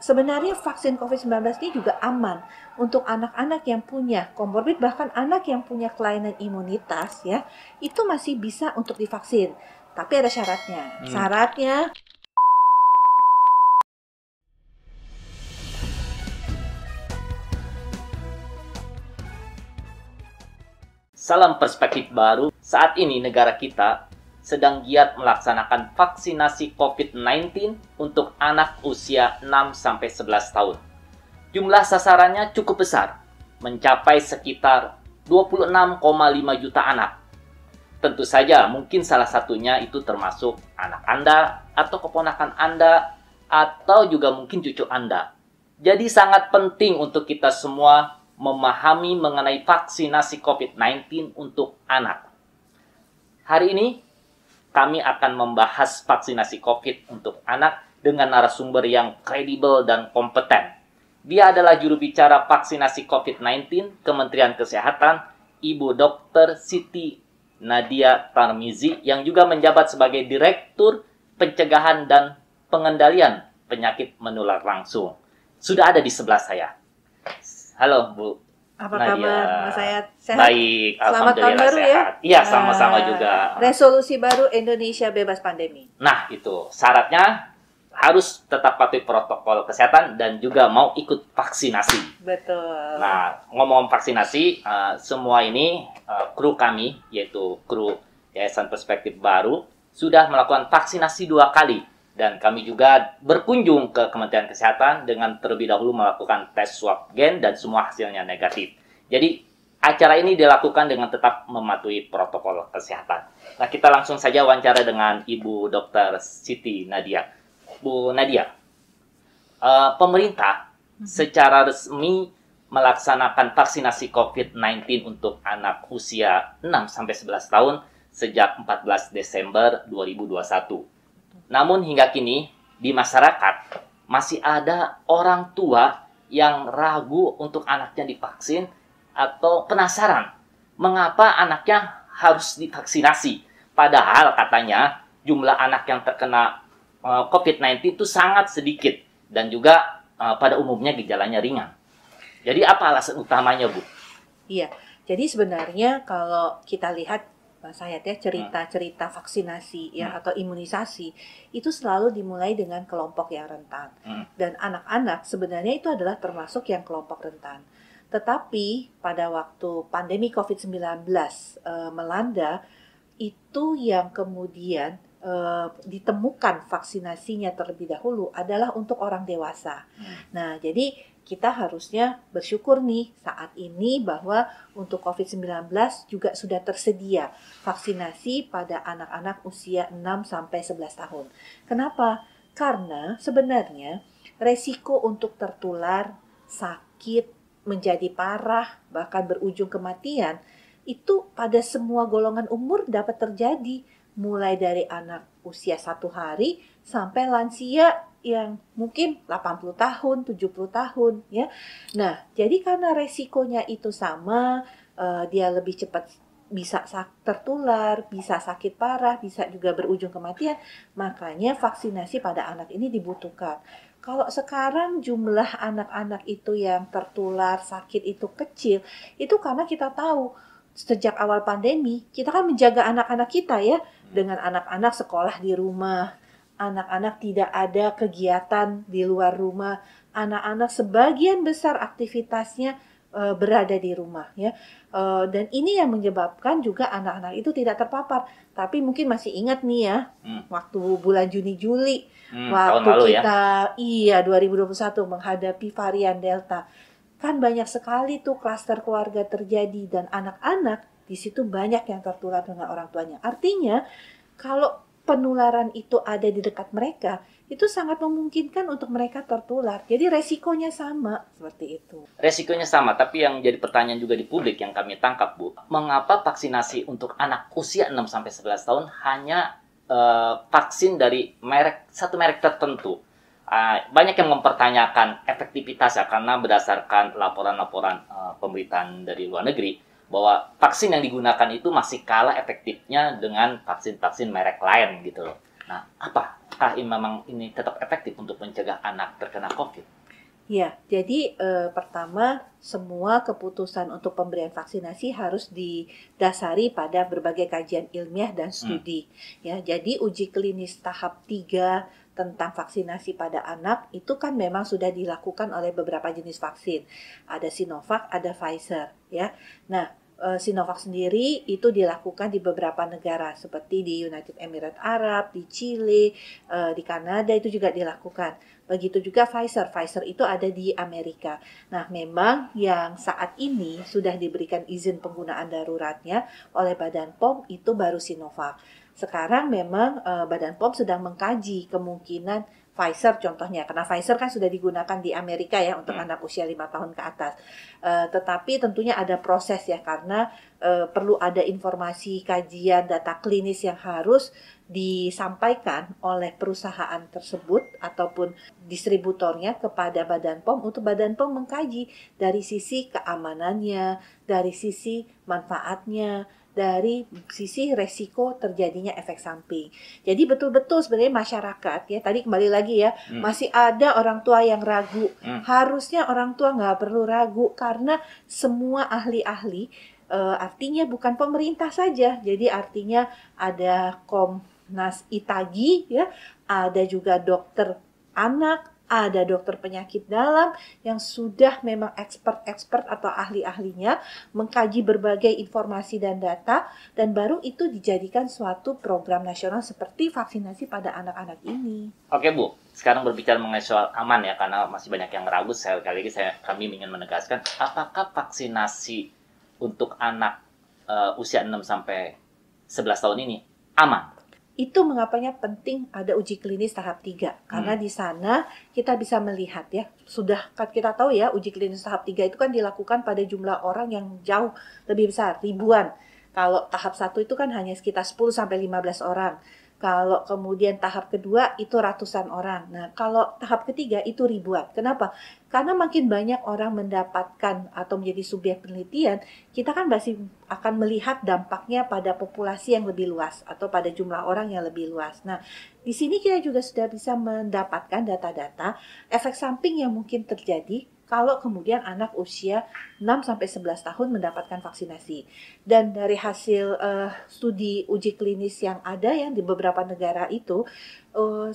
sebenarnya vaksin COVID-19 ini juga aman untuk anak-anak yang punya komorbid, bahkan anak yang punya kelainan imunitas ya, itu masih bisa untuk divaksin. Tapi ada syaratnya. Syaratnya Salam perspektif baru. Saat ini negara kita sedang giat melaksanakan vaksinasi COVID-19 untuk anak usia 6-11 tahun. Jumlah sasarannya cukup besar, mencapai sekitar 26,5 juta anak. Tentu saja mungkin salah satunya itu termasuk anak Anda atau keponakan Anda atau juga mungkin cucu Anda. Jadi sangat penting untuk kita semua memahami mengenai vaksinasi COVID-19 untuk anak. Hari ini kami akan membahas vaksinasi COVID untuk anak dengan narasumber yang kredibel dan kompeten. Dia adalah juru bicara vaksinasi COVID-19 Kementerian Kesehatan, Ibu Dr. Siti Nadia Tarmizi, yang juga menjabat sebagai Direktur Pencegahan dan Pengendalian Penyakit Menular Langsung. Sudah ada di sebelah saya. Halo Bu apa Nadia. kabar Mas Sayat? Sehat? Baik, Selamat tahun alhamdulillah baru ya. sehat. Iya, sama-sama juga. Resolusi baru Indonesia bebas pandemi. Nah, itu syaratnya harus tetap patuhi protokol kesehatan dan juga mau ikut vaksinasi. Betul. Nah, ngomong vaksinasi, semua ini kru kami, yaitu kru Yayasan Perspektif Baru, sudah melakukan vaksinasi 2 kali. Dan kami juga berkunjung ke Kementerian Kesehatan dengan terlebih dahulu melakukan tes swab gen dan semua hasilnya negatif. Jadi, acara ini dilakukan dengan tetap mematuhi protokol kesehatan. Nah, kita langsung saja wawancara dengan Ibu Dr. Siti Nadia. Bu Nadia, pemerintah secara resmi melaksanakan vaksinasi COVID-19 untuk anak usia 6-11 tahun sejak 14 Desember 2021. Namun hingga kini di masyarakat masih ada orang tua yang ragu untuk anaknya divaksin atau penasaran mengapa anaknya harus divaksinasi. Padahal katanya jumlah anak yang terkena COVID-19 itu sangat sedikit dan juga pada umumnya gejalanya ringan. Jadi apa alasan utamanya, Bu? Iya, jadi sebenarnya kalau kita lihat Mas Sayat ya, cerita-cerita vaksinasi ya atau imunisasi itu selalu dimulai dengan kelompok yang rentan. Dan anak-anak sebenarnya itu adalah termasuk yang kelompok rentan. Tetapi pada waktu pandemi COVID-19 melanda, itu yang kemudian ditemukan vaksinasinya terlebih dahulu adalah untuk orang dewasa. Nah, jadi kita harusnya bersyukur nih saat ini bahwa untuk COVID-19 juga sudah tersedia vaksinasi pada anak-anak usia 6-11 tahun. Kenapa? Karena sebenarnya resiko untuk tertular, sakit, menjadi parah, bahkan berujung kematian, itu pada semua golongan umur dapat terjadi. Mulai dari anak usia 1 hari sampai lansia yang mungkin 80 tahun, 70 tahun ya. Nah, jadi karena resikonya itu sama, dia lebih cepat bisa tertular, bisa sakit parah, bisa juga berujung kematian, makanya vaksinasi pada anak ini dibutuhkan. Kalau sekarang jumlah anak-anak itu yang tertular sakit itu kecil, itu karena kita tahu sejak awal pandemi, kita kan menjaga anak-anak kita ya, dengan anak-anak sekolah di rumah, anak-anak tidak ada kegiatan di luar rumah, anak-anak sebagian besar aktivitasnya berada di rumah ya. Dan ini yang menyebabkan juga anak-anak itu tidak terpapar. Tapi mungkin masih ingat nih ya, waktu bulan Juni Juli, waktu kita ya? 2021 menghadapi varian Delta. Kan banyak sekali tuh klaster keluarga terjadi dan anak-anak di situ banyak yang tertular dengan orang tuanya. Artinya kalau penularan itu ada di dekat mereka, itu sangat memungkinkan untuk mereka tertular. Jadi resikonya sama seperti itu. Resikonya sama, tapi yang jadi pertanyaan juga di publik yang kami tangkap, Bu, mengapa vaksinasi untuk anak usia 6-11 tahun hanya vaksin dari satu merek tertentu? Banyak yang mempertanyakan efektivitasnya karena berdasarkan laporan-laporan pemberitaan dari luar negeri bahwa vaksin yang digunakan itu masih kalah efektifnya dengan vaksin-vaksin merek lain gitu loh. Nah, apakah ini memang tetap efektif untuk mencegah anak terkena COVID? Ya, jadi pertama semua keputusan untuk pemberian vaksinasi harus didasari pada berbagai kajian ilmiah dan studi. Ya, jadi uji klinis tahap 3 tentang vaksinasi pada anak itu kan memang sudah dilakukan oleh beberapa jenis vaksin. Ada Sinovac, ada Pfizer, ya. Nah, Sinovac sendiri itu dilakukan di beberapa negara seperti di United Emirates Arab, di Chile, di Kanada itu juga dilakukan. Begitu juga Pfizer. Pfizer itu ada di Amerika. Nah, memang yang saat ini sudah diberikan izin penggunaan daruratnya oleh Badan POM itu baru Sinovac. Sekarang memang Badan POM sedang mengkaji kemungkinan Pfizer contohnya, karena Pfizer kan sudah digunakan di Amerika ya untuk anak usia 5 tahun ke atas. Tetapi tentunya ada proses ya, karena perlu ada informasi, kajian, data klinis yang harus disampaikan oleh perusahaan tersebut ataupun distributornya kepada Badan POM untuk Badan POM mengkaji dari sisi keamanannya, dari sisi manfaatnya, dari sisi resiko terjadinya efek samping. Jadi betul-betul sebenarnya masyarakat ya, tadi kembali lagi ya, masih ada orang tua yang ragu. Harusnya orang tua nggak perlu ragu karena semua ahli-ahli, artinya bukan pemerintah saja, jadi artinya ada Komnas ITAGI ya, ada juga dokter anak, ada dokter penyakit dalam yang sudah memang expert atau ahli-ahlinya mengkaji berbagai informasi dan data, dan baru itu dijadikan suatu program nasional seperti vaksinasi pada anak-anak ini. Oke Bu, sekarang berbicara mengenai soal aman ya, karena masih banyak yang ragu. Sekali lagi kami ingin menegaskan, apakah vaksinasi untuk anak usia 6 sampai 11 tahun ini aman? Itu mengapanya penting ada uji klinis tahap 3. Karena di sana kita bisa melihat ya, sudah kita tahu ya, uji klinis tahap 3 itu kan dilakukan pada jumlah orang yang jauh lebih besar, ribuan. Kalau tahap 1 itu kan hanya sekitar 10 sampai 15 orang. Kalau kemudian tahap kedua itu ratusan orang. Nah, kalau tahap ketiga itu ribuan. Kenapa? Karena makin banyak orang mendapatkan atau menjadi subjek penelitian, kita kan masih akan melihat dampaknya pada populasi yang lebih luas atau pada jumlah orang yang lebih luas. Nah, di sini kita juga sudah bisa mendapatkan data-data efek samping yang mungkin terjadi kalau kemudian anak usia 6 sampai 11 tahun mendapatkan vaksinasi. Dan dari hasil studi uji klinis yang ada yang di beberapa negara itu,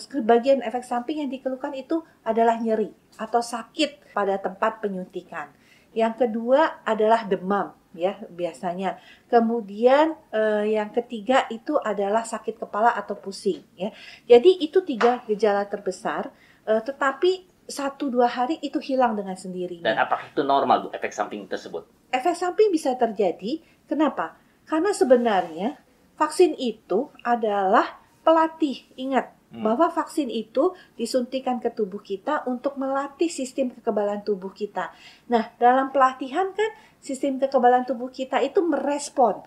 sebagian efek samping yang dikeluhkan itu adalah nyeri atau sakit pada tempat penyuntikan. Yang kedua adalah demam ya biasanya. Kemudian yang ketiga itu adalah sakit kepala atau pusing ya. Jadi itu 3 gejala terbesar, tetapi 1-2 hari itu hilang dengan sendirinya. Dan apakah itu normal Bu, efek samping tersebut? Efek samping bisa terjadi. Kenapa? Karena sebenarnya vaksin itu adalah pelatih. Ingat bahwa vaksin itu disuntikan ke tubuh kita untuk melatih sistem kekebalan tubuh kita. Nah, dalam pelatihan kan sistem kekebalan tubuh kita itu merespon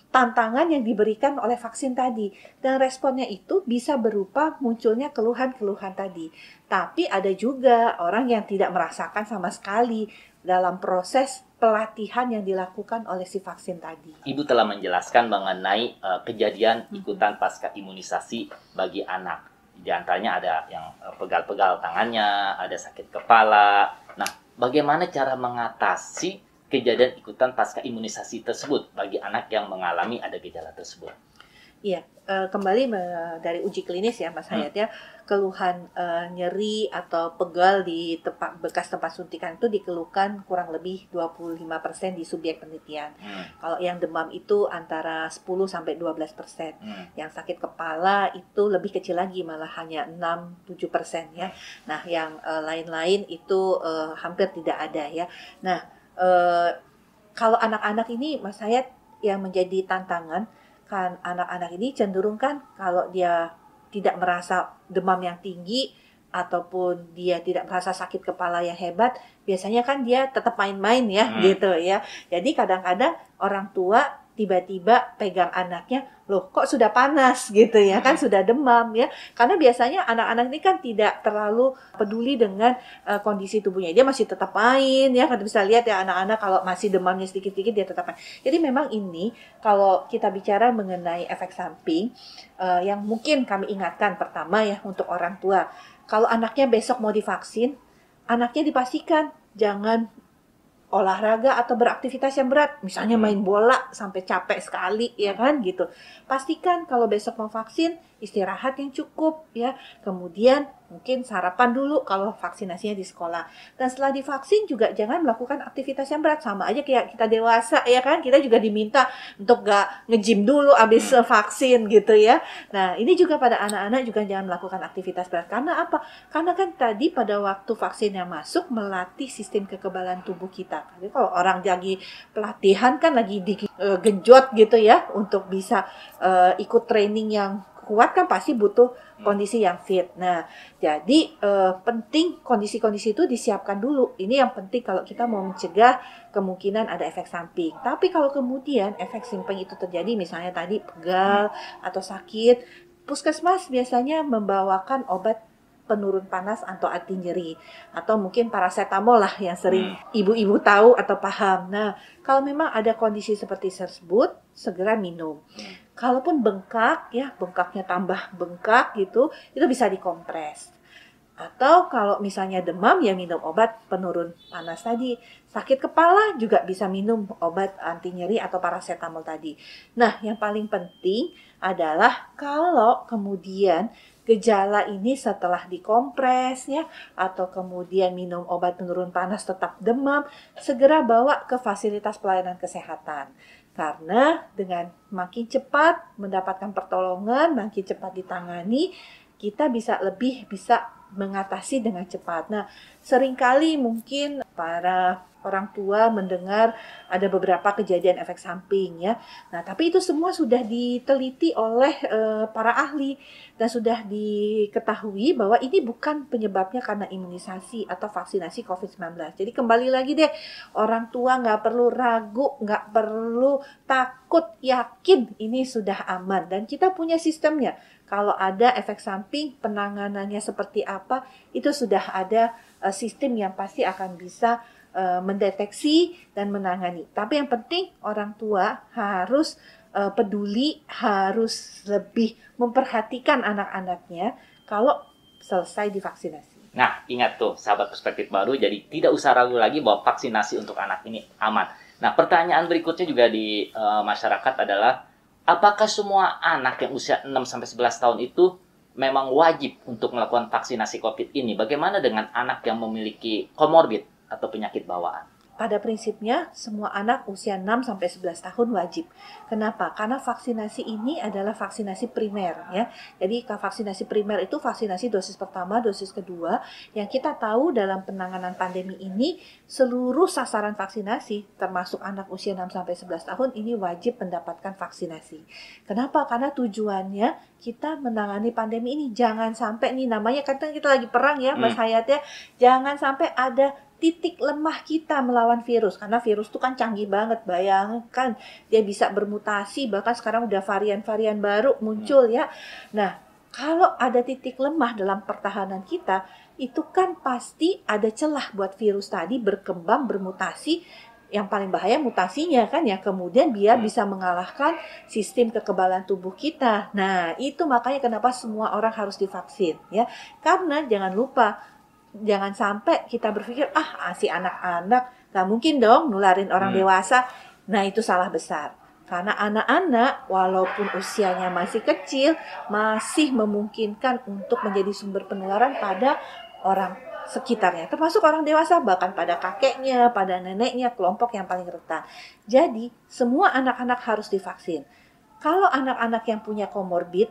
tantangan yang diberikan oleh vaksin tadi. Dan responnya itu bisa berupa munculnya keluhan-keluhan tadi. Tapi ada juga orang yang tidak merasakan sama sekali dalam proses pelatihan yang dilakukan oleh si vaksin tadi. Ibu telah menjelaskan mengenai kejadian ikutan pasca imunisasi bagi anak. Di antaranya ada yang pegal-pegal tangannya, ada sakit kepala. Nah, bagaimana cara mengatasi kejadian ikutan pasca imunisasi tersebut bagi anak yang mengalami ada gejala tersebut? Iya, kembali dari uji klinis ya Mas Hayat ya, keluhan nyeri atau pegal di bekas tempat suntikan itu dikeluhkan kurang lebih 25% di subjek penelitian. Kalau yang demam itu antara 10 sampai 12%. Yang sakit kepala itu lebih kecil lagi, malah hanya 6-7% ya. Nah, yang lain-lain itu hampir tidak ada ya. Nah, kalau anak-anak ini Mas Hayat yang menjadi tantangan, kan anak-anak ini cenderung kan kalau dia tidak merasa demam yang tinggi ataupun dia tidak merasa sakit kepala yang hebat, biasanya kan dia tetap main-main ya gitu ya. Jadi kadang-kadang orang tua tiba-tiba pegang anaknya, loh kok sudah panas gitu ya kan, sudah demam ya. Karena biasanya anak-anak ini kan tidak terlalu peduli dengan kondisi tubuhnya. Dia masih tetap main ya, kan bisa lihat ya anak-anak kalau masih demamnya sedikit-sedikit dia tetap main. Jadi memang ini kalau kita bicara mengenai efek samping, yang mungkin kami ingatkan pertama ya untuk orang tua. Kalau anaknya besok mau divaksin, anaknya dipastikan jangan olahraga atau beraktivitas yang berat, misalnya main bola sampai capek sekali, ya kan gitu. Pastikan kalau besok mau vaksin, istirahat yang cukup ya. Kemudian mungkin sarapan dulu kalau vaksinasinya di sekolah. Dan setelah divaksin juga jangan melakukan aktivitas yang berat, sama aja kayak kita dewasa ya kan. Kita juga diminta untuk gak nge-gym dulu abis vaksin gitu ya. Nah, ini juga pada anak-anak juga jangan melakukan aktivitas berat. Karena apa? Karena kan tadi pada waktu vaksinnya masuk melatih sistem kekebalan tubuh kita. Jadi kalau orang lagi pelatihan kan lagi digenjot gitu ya untuk bisa ikut training yang kuat kan pasti butuh kondisi yang fit. Nah, jadi penting kondisi-kondisi itu disiapkan dulu. Ini yang penting kalau kita mau mencegah kemungkinan ada efek samping. Tapi kalau kemudian efek samping itu terjadi, misalnya tadi pegal atau sakit, puskesmas biasanya membawakan obat penurun panas atau anti nyeri, atau mungkin paracetamol lah yang sering ibu-ibu tahu atau paham. Nah, kalau memang ada kondisi seperti tersebut, segera minum. Kalaupun bengkak, ya bengkaknya tambah bengkak gitu, itu bisa dikompres. Atau kalau misalnya demam, ya minum obat penurun panas tadi. Sakit kepala juga bisa minum obat anti nyeri atau paracetamol tadi. Nah, yang paling penting adalah kalau kemudian gejala ini setelah dikompres ya, atau kemudian minum obat penurun panas tetap demam, segera bawa ke fasilitas pelayanan kesehatan. Karena dengan makin cepat mendapatkan pertolongan, makin cepat ditangani, kita bisa mengatasi dengan cepat. Nah, seringkali mungkin para orang tua mendengar ada beberapa kejadian efek samping ya. Nah, tapi itu semua sudah diteliti oleh para ahli dan sudah diketahui bahwa ini bukan penyebabnya karena imunisasi atau vaksinasi COVID-19. Jadi kembali lagi deh, orang tua nggak perlu ragu, nggak perlu takut, yakin ini sudah aman dan kita punya sistemnya. Kalau ada efek samping, penanganannya seperti apa, itu sudah ada sistem yang pasti akan bisa mendeteksi dan menangani. Tapi yang penting orang tua harus peduli, harus lebih memperhatikan anak-anaknya kalau selesai divaksinasi. Nah, ingat tuh sahabat perspektif baru, jadi tidak usah ragu lagi bahwa vaksinasi untuk anak ini aman. Nah, pertanyaan berikutnya juga di masyarakat adalah, apakah semua anak yang usia 6-11 tahun itu memang wajib untuk melakukan vaksinasi COVID ini? Bagaimana dengan anak yang memiliki komorbid atau penyakit bawaan? Pada prinsipnya, semua anak usia 6-11 tahun wajib. Kenapa? Karena vaksinasi ini adalah vaksinasi primer. Ya. Jadi vaksinasi primer itu vaksinasi dosis pertama, dosis kedua. Yang kita tahu dalam penanganan pandemi ini, seluruh sasaran vaksinasi, termasuk anak usia 6-11 tahun, ini wajib mendapatkan vaksinasi. Kenapa? Karena tujuannya kita menangani pandemi ini. Jangan sampai nih, namanya kadang kita lagi perang ya, Mas Hayat ya. Jangan sampai ada titik lemah kita melawan virus, karena virus itu kan canggih banget. Bayangkan dia bisa bermutasi, bahkan sekarang udah varian-varian baru muncul ya. Nah, kalau ada titik lemah dalam pertahanan kita, itu kan pasti ada celah buat virus tadi berkembang, bermutasi. Yang paling bahaya mutasinya kan ya, kemudian dia bisa mengalahkan sistem kekebalan tubuh kita. Nah, itu makanya kenapa semua orang harus divaksin ya. Karena jangan lupa, jangan sampai kita berpikir, si anak-anak gak mungkin dong nularin orang dewasa. Nah, itu salah besar. Karena anak-anak walaupun usianya masih kecil, masih memungkinkan untuk menjadi sumber penularan pada orang sekitarnya. Termasuk orang dewasa, bahkan pada kakeknya, pada neneknya, kelompok yang paling rentan. Jadi, semua anak-anak harus divaksin. Kalau anak-anak yang punya komorbid,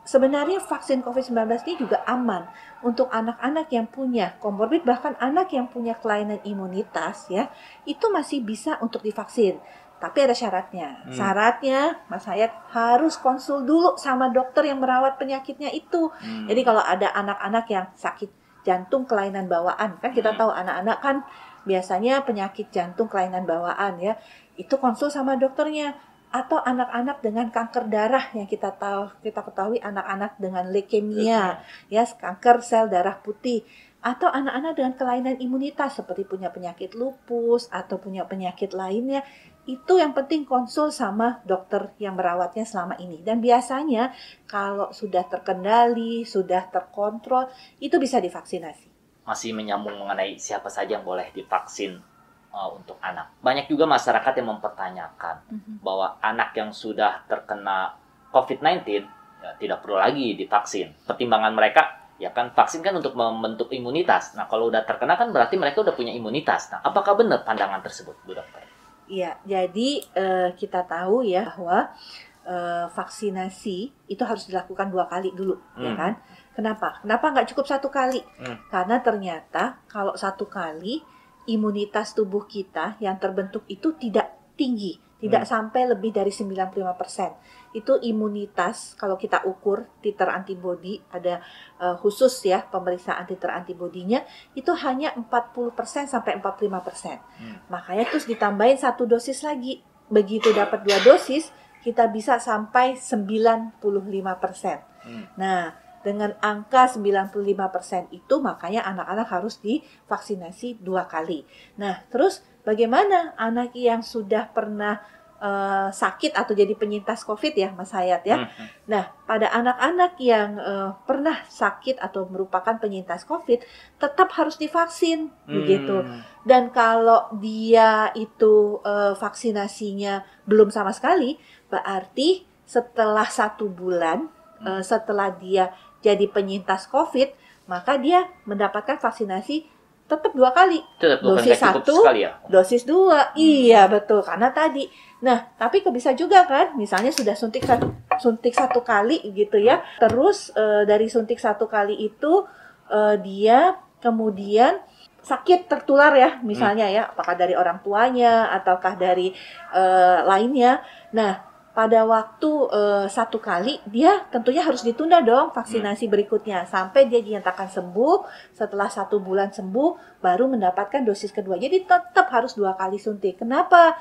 sebenarnya vaksin COVID-19 ini juga aman untuk anak-anak yang punya komorbid, bahkan anak yang punya kelainan imunitas ya, itu masih bisa untuk divaksin. Tapi ada syaratnya. Syaratnya, Mas Hayat harus konsul dulu sama dokter yang merawat penyakitnya itu. Jadi kalau ada anak-anak yang sakit jantung kelainan bawaan, kan kita tahu anak-anak kan biasanya penyakit jantung kelainan bawaan ya, itu konsul sama dokternya. Atau anak-anak dengan kanker darah yang kita ketahui, anak-anak dengan leukemia, ya kanker sel darah putih, atau anak-anak dengan kelainan imunitas seperti punya penyakit lupus atau punya penyakit lainnya, itu yang penting konsul sama dokter yang merawatnya selama ini. Dan biasanya kalau sudah terkendali, sudah terkontrol, itu bisa divaksinasi. masih menyambung mengenai siapa saja yang boleh divaksin untuk anak. Banyak juga masyarakat yang mempertanyakan bahwa anak yang sudah terkena COVID-19 ya, tidak perlu lagi divaksin. Pertimbangan mereka, ya kan vaksin kan untuk membentuk imunitas. Nah, kalau udah terkena kan berarti mereka udah punya imunitas. Nah, apakah benar pandangan tersebut, Bu Dokter? Iya, jadi kita tahu ya bahwa vaksinasi itu harus dilakukan 2 kali dulu, ya kan? Kenapa? Kenapa nggak cukup 1 kali? Karena ternyata kalau 1 kali imunitas tubuh kita yang terbentuk itu tidak tinggi, tidak sampai lebih dari 95%. Itu imunitas, kalau kita ukur titer antibodi, ada khusus ya pemeriksaan titer antibodinya, itu hanya 40% sampai 45%. Makanya terus ditambahin 1 dosis lagi. Begitu dapat 2 dosis, kita bisa sampai 95%. Nah, dengan angka 95% itu makanya anak-anak harus divaksinasi 2 kali. Nah, terus bagaimana anak yang sudah pernah sakit atau jadi penyintas COVID ya, Mas Hayat ya? Nah, pada anak-anak yang pernah sakit atau merupakan penyintas COVID, tetap harus divaksin, begitu. Dan kalau dia itu vaksinasinya belum sama sekali, berarti setelah 1 bulan, setelah dia jadi penyintas COVID, maka dia mendapatkan vaksinasi tetap 2 kali. Dosis 1, ya? Dosis 2. Iya, betul. Karena tadi. Nah, tapi bisa juga kan, misalnya sudah suntik 1 kali gitu ya. Terus dari suntik 1 kali itu dia kemudian sakit tertular ya, misalnya ya, apakah dari orang tuanya ataukah dari lainnya. Nah, pada waktu 1 kali, dia tentunya harus ditunda dong vaksinasi berikutnya sampai dia dinyatakan sembuh. Setelah 1 bulan sembuh, baru mendapatkan dosis kedua. Jadi tetap harus 2 kali suntik. Kenapa?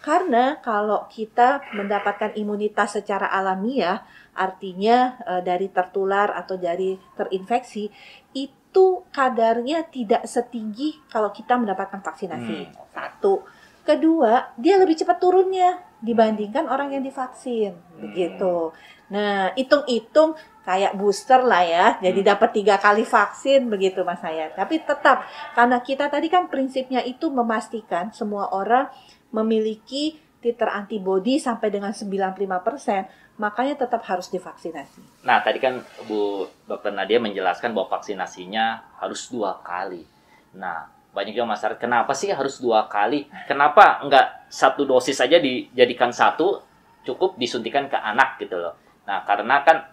Karena kalau kita mendapatkan imunitas secara alamiah, artinya dari tertular atau dari terinfeksi, itu kadarnya tidak setinggi kalau kita mendapatkan vaksinasi. 1. Kedua, dia lebih cepat turunnya dibandingkan orang yang divaksin, begitu. Nah, hitung-hitung kayak booster lah ya, jadi dapat 3 kali vaksin begitu Mas Hayat. Tapi tetap, karena kita tadi kan prinsipnya itu memastikan semua orang memiliki titer antibodi sampai dengan 95%, makanya tetap harus divaksinasi. Nah, tadi kan Bu Dr. Nadia menjelaskan bahwa vaksinasinya harus 2 kali. Nah, banyak yang masyarakat, kenapa sih harus 2 kali? Kenapa enggak 1 dosis saja dijadikan 1, cukup disuntikan ke anak gitu loh. Nah, karena kan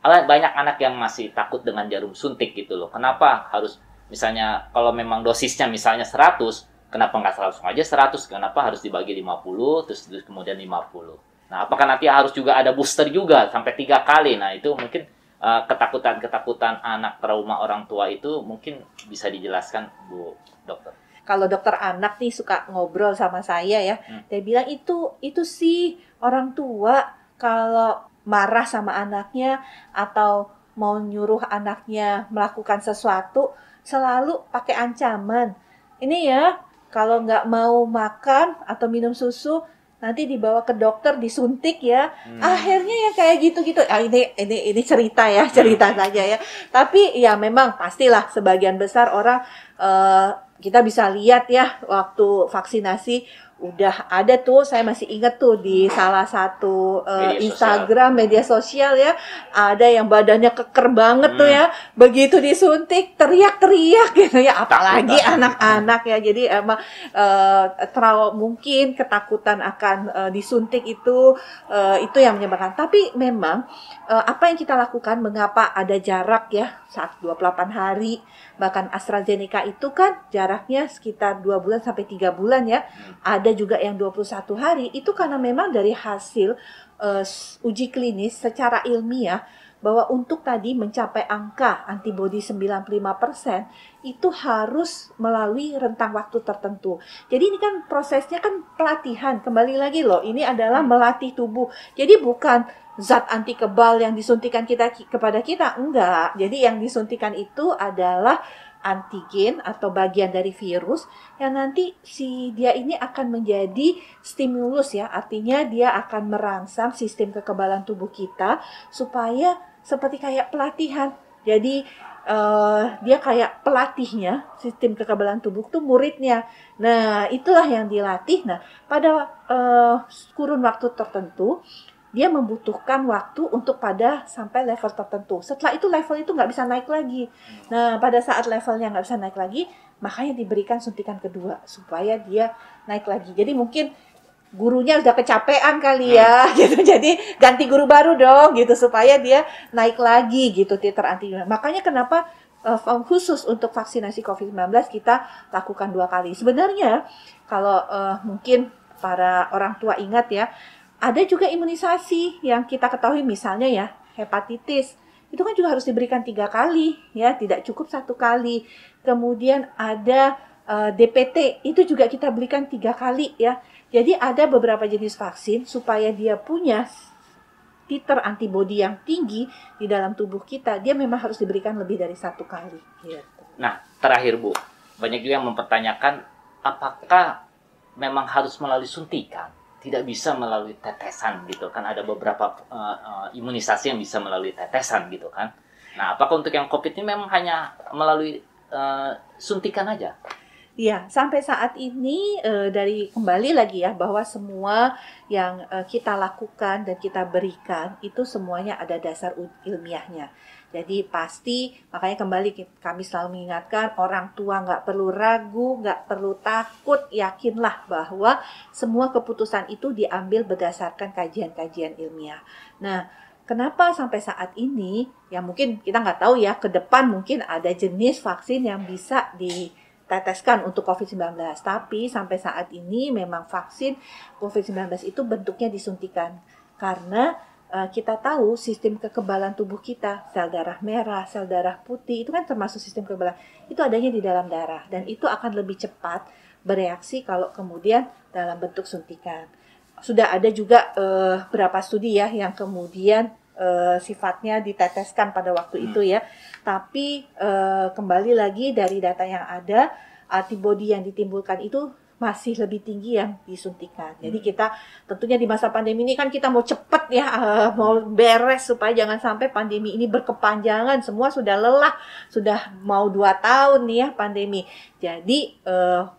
banyak anak yang masih takut dengan jarum suntik gitu loh. Kenapa harus, misalnya kalau memang dosisnya misalnya 100, kenapa enggak langsung aja 100? Kenapa harus dibagi 50, terus kemudian 50? Nah, apakah nanti harus juga ada booster juga sampai 3 kali? Nah, itu mungkin ketakutan anak, trauma orang tua itu mungkin bisa dijelaskan Bu Dokter. Kalau dokter anak nih suka ngobrol sama saya ya, dia bilang itu sih orang tua kalau marah sama anaknya atau mau nyuruh anaknya melakukan sesuatu selalu pakai ancaman. Ini ya, kalau nggak mau makan atau minum susu nanti dibawa ke dokter disuntik ya. Akhirnya yang kayak gitu-gitu. Ini cerita ya, cerita saja ya. Tapi ya memang pastilah sebagian besar orang kita bisa lihat ya waktu vaksinasi udah ada tuh, saya masih ingat tuh di salah satu Instagram media sosial ya, ada yang badannya keker banget tuh ya, begitu disuntik teriak-teriak gitu ya, apalagi anak-anak ya. Jadi emang mungkin ketakutan akan disuntik itu yang menyebabkan. Tapi memang apa yang kita lakukan, mengapa ada jarak ya saat 28 hari, bahkan AstraZeneca itu kan jaraknya sekitar 2 bulan sampai 3 bulan ya, ada juga yang 21 hari, itu karena memang dari hasil uji klinis secara ilmiah bahwa untuk tadi mencapai angka antibodi 95% itu harus melalui rentang waktu tertentu. Jadi ini kan prosesnya kan pelatihan, kembali lagi loh, ini adalah melatih tubuh. Jadi bukan zat anti kebal yang disuntikan kepada kita, enggak. Jadi yang disuntikan itu adalah antigen atau bagian dari virus yang nanti si dia ini akan menjadi stimulus ya, artinya dia akan merangsang sistem kekebalan tubuh kita supaya seperti kayak pelatihan. Jadi dia kayak pelatihnya, sistem kekebalan tubuh tuh muridnya. Nah, itulah yang dilatih. Nah, pada kurun waktu tertentu, dia membutuhkan waktu untuk sampai level tertentu. Setelah itu level itu nggak bisa naik lagi. Nah, pada saat levelnya nggak bisa naik lagi, makanya diberikan suntikan kedua supaya dia naik lagi. Jadi mungkin gurunya udah kecapean kali ya, gitu. Jadi ganti guru baru dong, gitu, supaya dia naik lagi, gitu, titer antigen. Makanya kenapa khusus untuk vaksinasi COVID-19 kita lakukan 2 kali. Sebenarnya kalau mungkin para orang tua ingat ya, ada juga imunisasi yang kita ketahui, misalnya ya hepatitis. Itu kan juga harus diberikan 3 kali, ya, tidak cukup 1 kali. Kemudian ada DPT, itu juga kita berikan 3 kali ya. Jadi ada beberapa jenis vaksin supaya dia punya titer antibodi yang tinggi di dalam tubuh kita, dia memang harus diberikan lebih dari 1 kali. Gitu. Nah, terakhir Bu, banyak juga yang mempertanyakan apakah memang harus melalui suntikan, tidak bisa melalui tetesan gitu kan? Ada beberapa imunisasi yang bisa melalui tetesan gitu kan? Nah, apakah untuk yang COVID ini memang hanya melalui suntikan aja? Ya, sampai saat ini dari kembali lagi ya, bahwa semua yang kita lakukan dan kita berikan itu semuanya ada dasar ilmiahnya. Jadi pasti, makanya kembali kami selalu mengingatkan orang tua nggak perlu ragu, nggak perlu takut, yakinlah bahwa semua keputusan itu diambil berdasarkan kajian-kajian ilmiah. Nah, kenapa sampai saat ini, ya mungkin kita nggak tahu ya, ke depan mungkin ada jenis vaksin yang bisa diteteskan untuk COVID-19. Tapi sampai saat ini memang vaksin COVID-19 itu bentuknya disuntikan. Karena kita tahu sistem kekebalan tubuh kita, sel darah merah, sel darah putih, itu kan termasuk sistem kekebalan. Itu adanya di dalam darah. Dan itu akan lebih cepat bereaksi kalau kemudian dalam bentuk suntikan. Sudah ada juga beberapa studi ya yang kemudian sifatnya diteteskan pada waktu itu ya. Tapi kembali lagi dari data yang ada, antibodi yang ditimbulkan itu masih lebih tinggi yang disuntikan. Jadi kita tentunya di masa pandemi ini kan kita mau cepet ya, mau beres supaya jangan sampai pandemi ini berkepanjangan. Semua sudah lelah, sudah mau 2 tahun nih ya pandemi. Jadi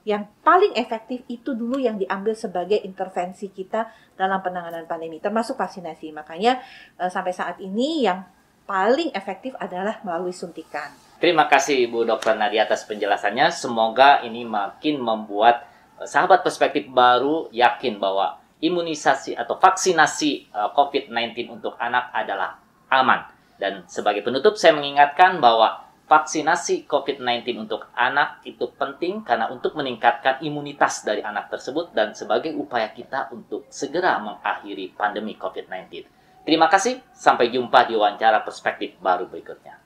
yang paling efektif itu dulu yang diambil sebagai intervensi kita dalam penanganan pandemi, termasuk vaksinasi. Makanya sampai saat ini yang paling efektif adalah melalui suntikan. Terima kasih Bu Dr. Nadia atas penjelasannya. Semoga ini makin membuat sahabat perspektif baru yakin bahwa imunisasi atau vaksinasi COVID-19 untuk anak adalah aman. Dan sebagai penutup saya mengingatkan bahwa vaksinasi COVID-19 untuk anak itu penting karena untuk meningkatkan imunitas dari anak tersebut dan sebagai upaya kita untuk segera mengakhiri pandemi COVID-19. Terima kasih, sampai jumpa di wawancara perspektif baru berikutnya.